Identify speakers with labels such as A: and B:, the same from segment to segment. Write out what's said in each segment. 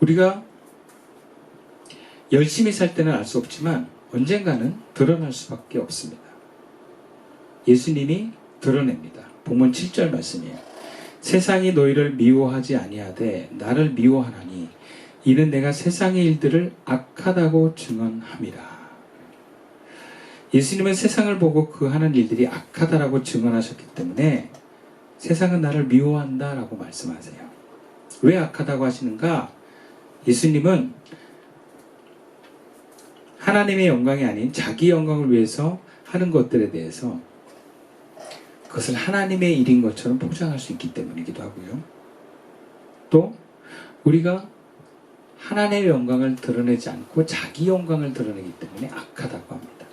A: 우리가 열심히 살 때는 알 수 없지만 언젠가는 드러날 수밖에 없습니다. 예수님이 드러냅니다. 본문 7절 말씀이에요. 세상이 너희를 미워하지 아니하되 나를 미워하나니 이는 내가 세상의 일들을 악하다고 증언함이라. 예수님은 세상을 보고 그 하는 일들이 악하다라고 증언하셨기 때문에 세상은 나를 미워한다라고 말씀하세요. 왜 악하다고 하시는가? 예수님은 하나님의 영광이 아닌 자기 영광을 위해서 하는 것들에 대해서 그것을 하나님의 일인 것처럼 포장할 수 있기 때문이기도 하고요. 또 우리가 하나님의 영광을 드러내지 않고 자기 영광을 드러내기 때문에 악하다고 합니다.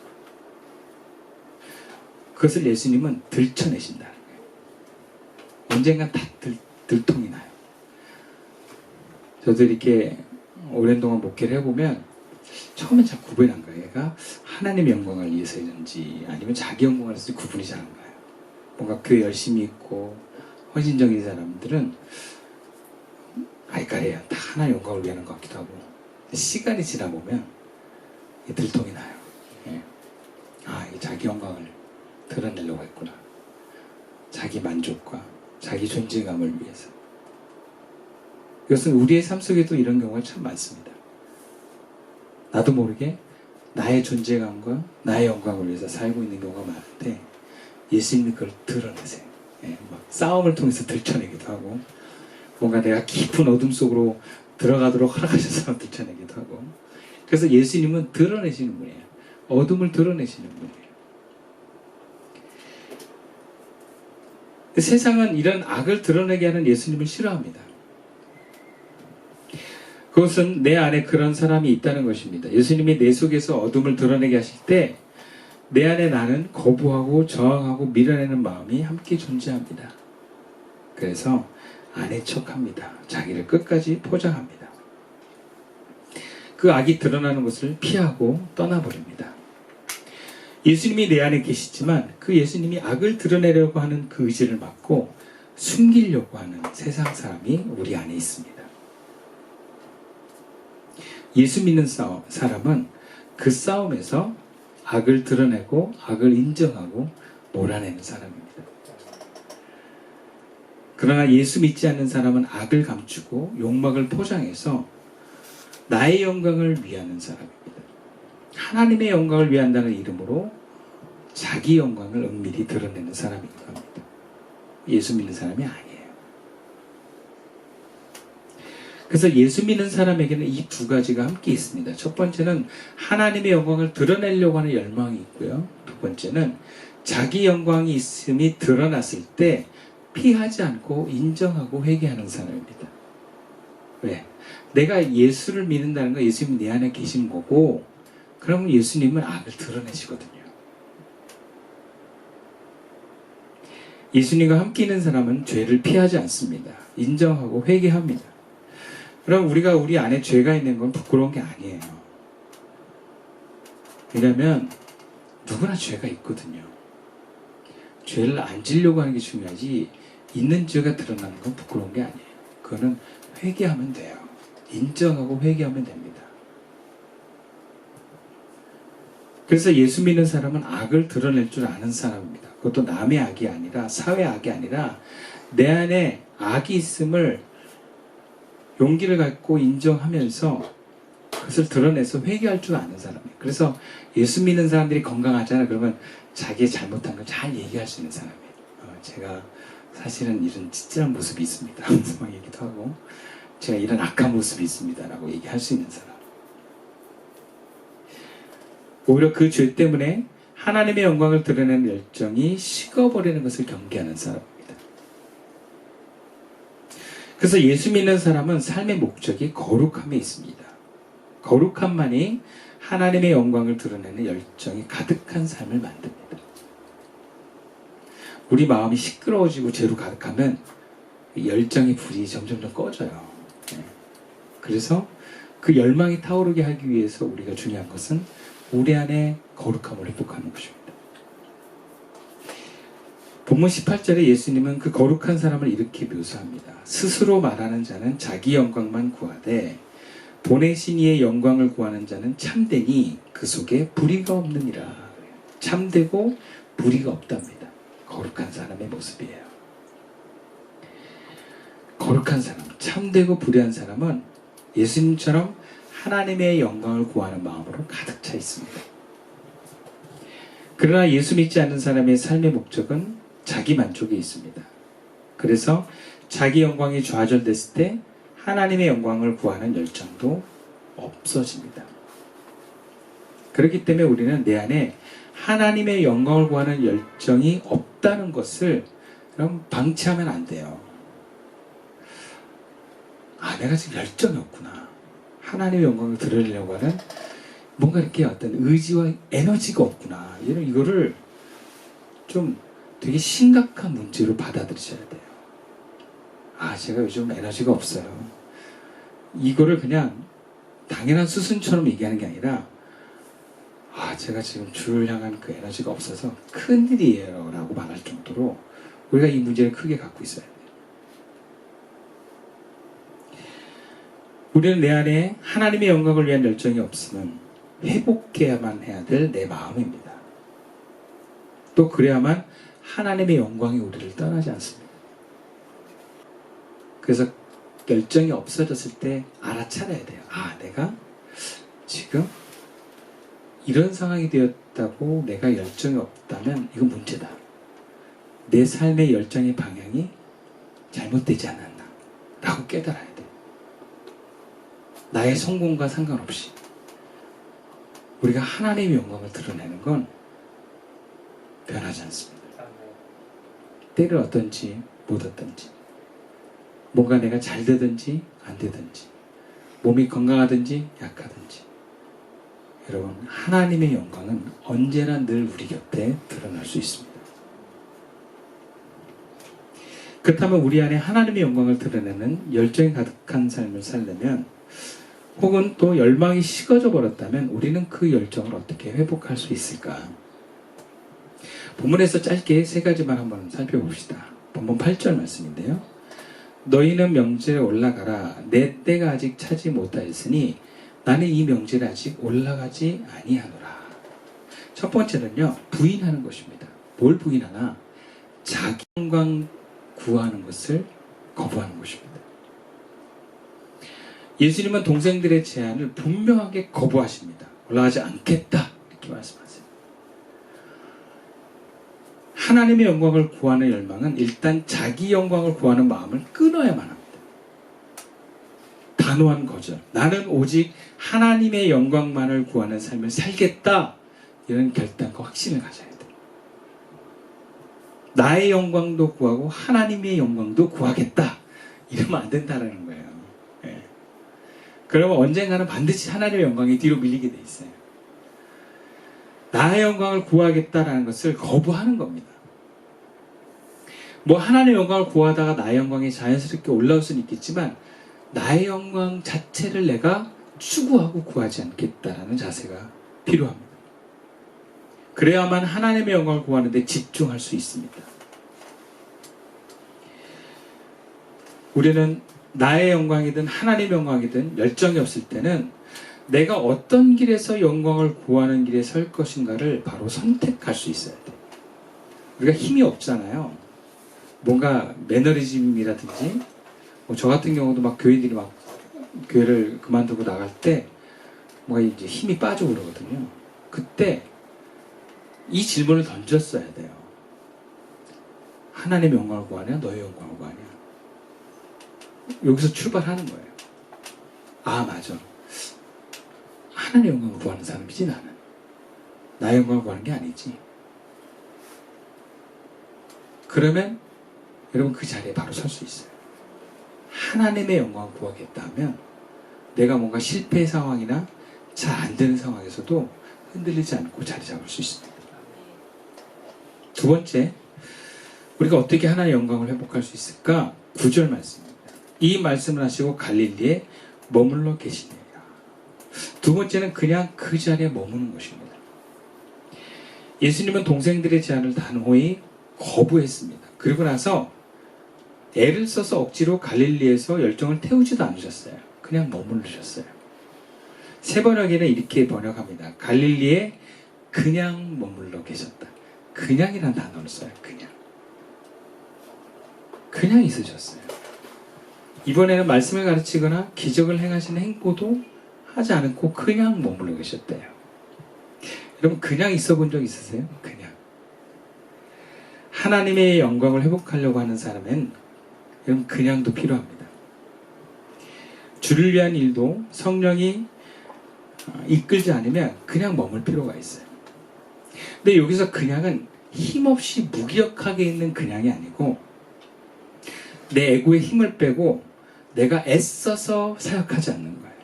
A: 그것을 예수님은 들춰내신다는 거예요. 언젠간 다 들통이 나요. 저도 이렇게 오랜 동안 목회를 해보면 처음엔 잘 구분이 안 가요. 얘가 하나님의 영광을 위해서 했는지 아니면 자기 영광을 위해서 구분이 잘 안 가요. 뭔가 교회 열심히 있고 헌신적인 사람들은 알까래요. 다 하나님의 영광을 위하는 것 같기도 하고 시간이 지나 보면 들통이 나요. 예. 이게 자기 영광을 드러내려고 했구나. 자기 만족과 자기 존재감을 위해서. 이것은 우리의 삶 속에도 이런 경우가 참 많습니다. 나도 모르게 나의 존재감과 나의 영광을 위해서 살고 있는 경우가 많은데 예수님이 그걸 드러내세요. 예, 막 싸움을 통해서 들춰내기도 하고 뭔가 내가 깊은 어둠 속으로 들어가도록 허락하셔서 들춰내기도 하고 그래서 예수님은 드러내시는 분이에요. 어둠을 드러내시는 분이에요. 세상은 이런 악을 드러내게 하는 예수님을 싫어합니다. 그것은 내 안에 그런 사람이 있다는 것입니다. 예수님이 내 속에서 어둠을 드러내게 하실 때 내 안에 나는 거부하고 저항하고 밀어내는 마음이 함께 존재합니다. 그래서 아닌 척합니다. 자기를 끝까지 포장합니다. 그 악이 드러나는 것을 피하고 떠나버립니다. 예수님이 내 안에 계시지만 그 예수님이 악을 드러내려고 하는 그 의지를 막고 숨기려고 하는 세상 사람이 우리 안에 있습니다. 예수 믿는 사람은 그 싸움에서 악을 드러내고 악을 인정하고 몰아내는 사람입니다. 그러나 예수 믿지 않는 사람은 악을 감추고 욕망을 포장해서 나의 영광을 위하는 사람입니다. 하나님의 영광을 위한다는 이름으로 자기 영광을 은밀히 드러내는 사람이기도 합니다. 예수 믿는 사람이 아니에요. 그래서 예수 믿는 사람에게는 이 두 가지가 함께 있습니다. 첫 번째는 하나님의 영광을 드러내려고 하는 열망이 있고요. 두 번째는 자기 영광이 있음이 드러났을 때 피하지 않고 인정하고 회개하는 사람입니다. 왜? 내가 예수를 믿는다는 건 예수님이 내 안에 계신 거고 그러면 예수님은 악을 드러내시거든요. 예수님과 함께 있는 사람은 죄를 피하지 않습니다. 인정하고 회개합니다. 그럼 우리가 우리 안에 죄가 있는 건 부끄러운 게 아니에요. 왜냐하면 누구나 죄가 있거든요. 죄를 안 지려고 하는 게 중요하지 있는 죄가 드러나는 건 부끄러운 게 아니에요. 그거는 회개하면 돼요. 인정하고 회개하면 됩니다. 그래서 예수 믿는 사람은 악을 드러낼 줄 아는 사람입니다. 그것도 남의 악이 아니라 사회 악이 아니라 내 안에 악이 있음을 용기를 갖고 인정하면서 그것을 드러내서 회개할 줄 아는 사람이에요. 그래서 예수 믿는 사람들이 건강하잖아요. 그러면 자기의 잘못한 걸 잘 얘기할 수 있는 사람이에요. 제가 사실은 이런 찌질한 모습이 있습니다. 막 얘기도 하고 제가 이런 악한 모습이 있습니다. 라고 얘기할 수 있는 사람. 오히려 그 죄 때문에 하나님의 영광을 드러내는 열정이 식어버리는 것을 경계하는 사람입니다. 그래서 예수 믿는 사람은 삶의 목적이 거룩함에 있습니다. 거룩함만이 하나님의 영광을 드러내는 열정이 가득한 삶을 만듭니다. 우리 마음이 시끄러워지고 죄로 가득하면 열정의 불이 점점 꺼져요. 그래서 그 열망이 타오르게 하기 위해서 우리가 중요한 것은 우리 안에 거룩함을 회복하는 것입니다. 본문 18절에 예수님은 그 거룩한 사람을 이렇게 묘사합니다. 스스로 말하는 자는 자기 영광만 구하되 보내신 이의 영광을 구하는 자는 참되니 그 속에 불의가 없느니라. 참되고 불의가 없답니다. 거룩한 사람의 모습이에요. 거룩한 사람, 참되고 불의한 사람은 예수님처럼 하나님의 영광을 구하는 마음으로 가득 차 있습니다. 그러나 예수 믿지 않는 사람의 삶의 목적은 자기 만족에 있습니다. 그래서 자기 영광이 좌절됐을 때 하나님의 영광을 구하는 열정도 없어집니다. 그렇기 때문에 우리는 내 안에 하나님의 영광을 구하는 열정이 없다는 것을 그럼 방치하면 안 돼요. 아, 내가 지금 열정이 없구나. 하나님의 영광을 드러내려고 하는 뭔가 이렇게 어떤 의지와 에너지가 없구나. 이거를 좀 되게 심각한 문제로 받아들이셔야 돼요. 아, 제가 요즘 에너지가 없어요. 이거를 그냥 당연한 수순처럼 얘기하는 게 아니라, 아, 제가 지금 주를 향한 그 에너지가 없어서 큰일이에요 라고 말할 정도로 우리가 이 문제를 크게 갖고 있어야 돼요. 우리는 내 안에 하나님의 영광을 위한 열정이 없으면 회복해야만 해야 될 내 마음입니다. 또 그래야만 하나님의 영광이 우리를 떠나지 않습니다. 그래서 열정이 없어졌을 때 알아차려야 돼요. 아, 내가 지금 이런 상황이 되었다고 내가 열정이 없다면 이건 문제다. 내 삶의 열정의 방향이 잘못되지 않았나 라고 깨달아야 돼요. 나의 성공과 상관없이 우리가 하나님의 영광을 드러내는 건 변하지 않습니다. 때를 얻든지 못 얻든지, 뭔가 내가 잘 되든지 안 되든지, 몸이 건강하든지 약하든지, 여러분, 하나님의 영광은 언제나 늘 우리 곁에 드러날 수 있습니다. 그렇다면 우리 안에 하나님의 영광을 드러내는 열정이 가득한 삶을 살려면, 혹은 또 열망이 식어져 버렸다면 우리는 그 열정을 어떻게 회복할 수 있을까? 본문에서 짧게 세 가지만 한번 살펴봅시다. 본문 8절 말씀인데요. 너희는 명제에 올라가라. 내 때가 아직 차지 못하였으니 나는 이 명제를 아직 올라가지 아니하노라. 첫 번째는요, 부인하는 것입니다. 뭘 부인하나? 자기 영광 구하는 것을 거부하는 것입니다. 예수님은 동생들의 제안을 분명하게 거부하십니다. 올라가지 않겠다 이렇게 말씀하세요. 하나님의 영광을 구하는 열망은 일단 자기 영광을 구하는 마음을 끊어야만 합니다. 단호한 거절. 나는 오직 하나님의 영광만을 구하는 삶을 살겠다. 이런 결단과 확신을 가져야 돼요. 나의 영광도 구하고 하나님의 영광도 구하겠다. 이러면 안 된다는 거예요. 네. 그러면 언젠가는 반드시 하나님의 영광이 뒤로 밀리게 돼 있어요. 나의 영광을 구하겠다라는 것을 거부하는 겁니다. 뭐 하나님의 영광을 구하다가 나의 영광이 자연스럽게 올라올 수는 있겠지만 나의 영광 자체를 내가 추구하고 구하지 않겠다라는 자세가 필요합니다. 그래야만 하나님의 영광을 구하는 데 집중할 수 있습니다. 우리는 나의 영광이든 하나님의 영광이든 열정이 없을 때는 내가 어떤 길에서 영광을 구하는 길에 설 것인가를 바로 선택할 수 있어야 돼요. 우리가 힘이 없잖아요. 뭔가 매너리즘이라든지, 저 같은 경우도 막 교인들이 막 교회를 그만두고 나갈 때 뭔가 이제 힘이 빠지고 그러거든요. 그때 이 질문을 던졌어야 돼요. 하나님의 영광을 구하냐? 너의 영광을 구하냐? 여기서 출발하는 거예요. 아, 맞아. 하나님의 영광을 구하는 사람이지 나는. 나의 영광을 구하는 게 아니지. 그러면 여러분 그 자리에 바로 설 수 있어요. 하나님의 영광을 구하겠다 하면 내가 뭔가 실패 상황이나 잘 안 되는 상황에서도 흔들리지 않고 자리 잡을 수 있습니다. 두 번째, 우리가 어떻게 하나님의 영광을 회복할 수 있을까? 9절 말씀입니다. 이 말씀을 하시고 갈릴리에 머물러 계시니라. 두 번째는 그냥 그 자리에 머무는 것입니다. 예수님은 동생들의 제안을 단호히 거부했습니다. 그리고 나서 애를 써서 억지로 갈릴리에서 열정을 태우지도 않으셨어요. 그냥 머무르셨어요. 새 번역에는 이렇게 번역합니다. 갈릴리에 그냥 머물러 계셨다. 그냥이란 단어를 써요. 그냥 있으셨어요. 이번에는 말씀을 가르치거나 기적을 행하시는 행보도 하지 않고 그냥 머물러 계셨대요. 여러분, 그냥 있어 본 적 있으세요? 그냥. 하나님의 영광을 회복하려고 하는 사람은 여러분, 그냥도 필요합니다. 주를 위한 일도 성령이 이끌지 않으면 그냥 머물 필요가 있어요. 근데 여기서 그냥은 힘없이 무기력하게 있는 그냥이 아니고 내 에고의 힘을 빼고 내가 애써서 사역하지 않는 거예요.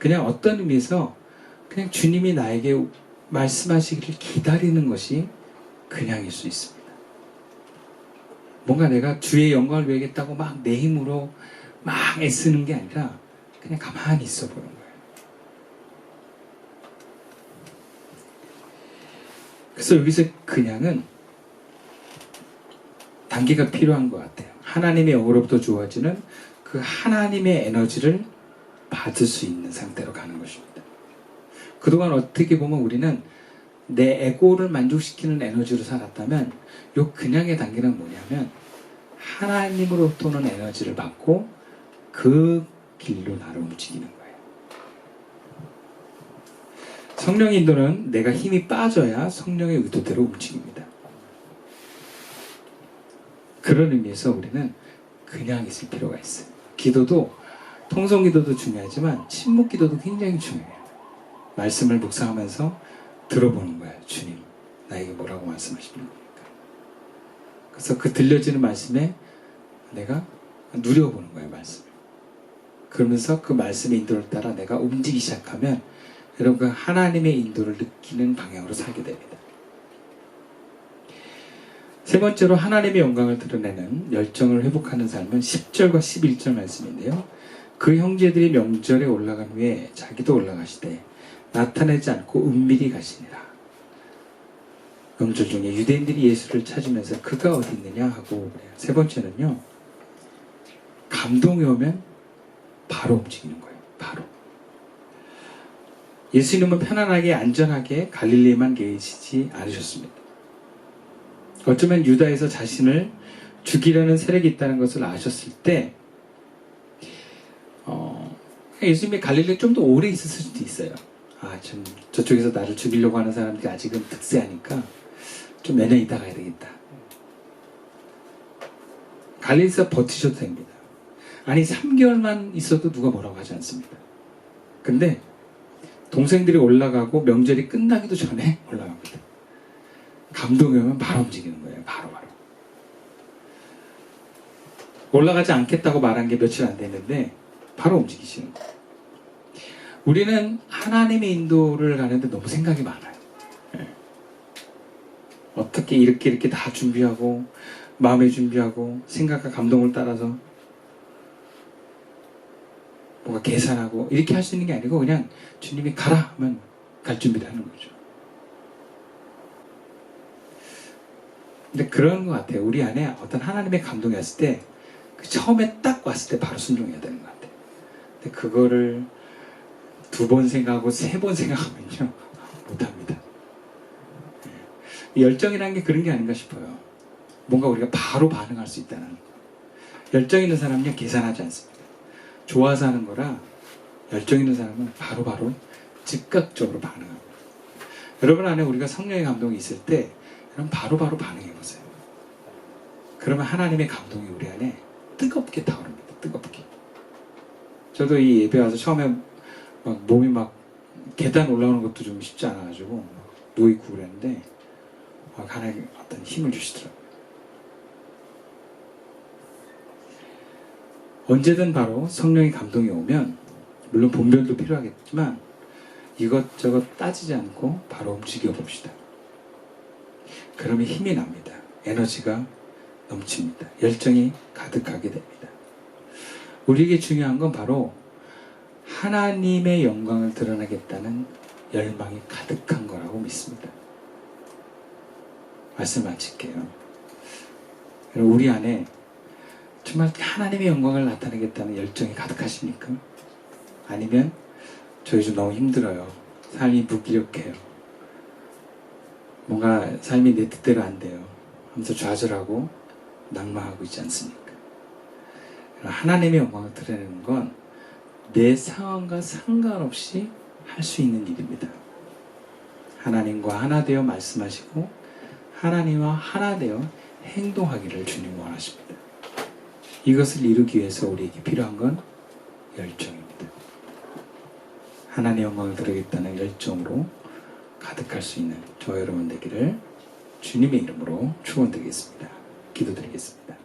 A: 그냥 어떤 의미에서 그냥 주님이 나에게 말씀하시기를 기다리는 것이 그냥일 수 있습니다. 뭔가 내가 주의 영광을 위하겠다고 막 내 힘으로 막 애쓰는 게 아니라 그냥 가만히 있어 보는 거예요. 그래서 여기서 그냥은 단계가 필요한 것 같아요. 하나님의 영으로부터 주어지는 그 하나님의 에너지를 받을 수 있는 상태로 가는 것입니다. 그동안 어떻게 보면 우리는 내 에고를 만족시키는 에너지로 살았다면 이 그냥의 단계는 뭐냐면 하나님으로부터 오는 에너지를 받고 그 길로 나를 움직이는 거예요. 성령의 인도는 내가 힘이 빠져야 성령의 의도대로 움직입니다. 그런 의미에서 우리는 그냥 있을 필요가 있어요. 기도도 통성기도도 중요하지만 침묵기도도 굉장히 중요해요. 말씀을 묵상하면서 들어보는 거예요. 주님, 나에게 뭐라고 말씀하시는 겁니까? 그래서 그 들려지는 말씀에 내가 누려보는 거예요. 말씀을. 그러면서 그 말씀의 인도를 따라 내가 움직이기 시작하면 여러분, 그 하나님의 인도를 느끼는 방향으로 살게 됩니다. 세 번째로 하나님의 영광을 드러내는 열정을 회복하는 삶은 10절과 11절 말씀인데요. 그 형제들이 명절에 올라간 후에 자기도 올라가시되 나타내지 않고 은밀히 가시니라. 명절 중에 유대인들이 예수를 찾으면서 그가 어디 있느냐 하고 그래요. 세 번째는요. 감동이 오면 바로 움직이는 거예요. 바로. 예수님은 편안하게 안전하게 갈릴리에만 계시지 않으셨습니다. 어쩌면 유다에서 자신을 죽이려는 세력이 있다는 것을 아셨을 때 예수님이 갈릴리에 좀 더 오래 있었을 수도 있어요. 좀 저쪽에서 나를 죽이려고 하는 사람들이 아직은 득세하니까 좀 몇 년 있다 가야 되겠다. 갈릴리에서 버티셔도 됩니다. 아니 3개월만 있어도 누가 뭐라고 하지 않습니다. 근데 동생들이 올라가고 명절이 끝나기도 전에 올라갑니다. 감동이 오면 바로 움직이는 거예요. 바로. 올라가지 않겠다고 말한 게 며칠 안 됐는데 바로 움직이시는 거예요. 우리는 하나님의 인도를 가는데 너무 생각이 많아요. 어떻게 이렇게 다 준비하고 마음의 준비하고 생각과 감동을 따라서 뭔가 계산하고 이렇게 할 수 있는 게 아니고 그냥 주님이 가라 하면 갈 준비를 하는 거죠. 근데 그런 것 같아요. 우리 안에 어떤 하나님의 감동이 왔을 때 그 처음에 딱 왔을 때 바로 순종해야 되는 것 같아요. 근데 그거를 2번 생각하고 3번 생각하면요 못합니다. 열정이라는 게 그런 게 아닌가 싶어요. 뭔가 우리가 바로 반응할 수 있다는 거. 열정 있는 사람은요 계산하지 않습니다. 좋아서 하는 거라 열정 있는 사람은 바로바로 즉각적으로 반응합니다. 여러분 안에 우리가 성령의 감동이 있을 때 여러분 바로바로 반응해보세요. 그러면 하나님의 감동이 우리 안에 뜨겁게 타오릅니다. 뜨겁게. 저도 이 예배 와서 처음에 막 몸이 막 계단 올라오는 것도 좀 쉽지 않아가지고 누워있고 그랬는데 하나님 어떤 힘을 주시더라고요. 언제든 바로 성령의 감동이 오면 물론 분별도 필요하겠지만 이것저것 따지지 않고 바로 움직여 봅시다. 그러면 힘이 납니다. 에너지가 넘칩니다. 열정이 가득하게 됩니다. 우리에게 중요한 건 바로 하나님의 영광을 드러내겠다는 열망이 가득한 거라고 믿습니다. 말씀 마칠게요. 우리 안에 정말 하나님의 영광을 나타내겠다는 열정이 가득하십니까? 아니면 저 요즘 너무 힘들어요. 삶이 무기력해요. 뭔가 삶이 내 뜻대로 안 돼요. 하면서 좌절하고 낙마하고 있지 않습니까? 하나님의 영광을 드러내는 건 내 상황과 상관없이 할 수 있는 일입니다. 하나님과 하나 되어 말씀하시고 하나님과 하나 되어 행동하기를 주님 원하십니다. 이것을 이루기 위해서 우리에게 필요한 건 열정입니다. 하나님의 영광을 드리겠다는 열정으로 가득할 수 있는 저와 여러분 되기를 주님의 이름으로 축원드리겠습니다. 기도드리겠습니다.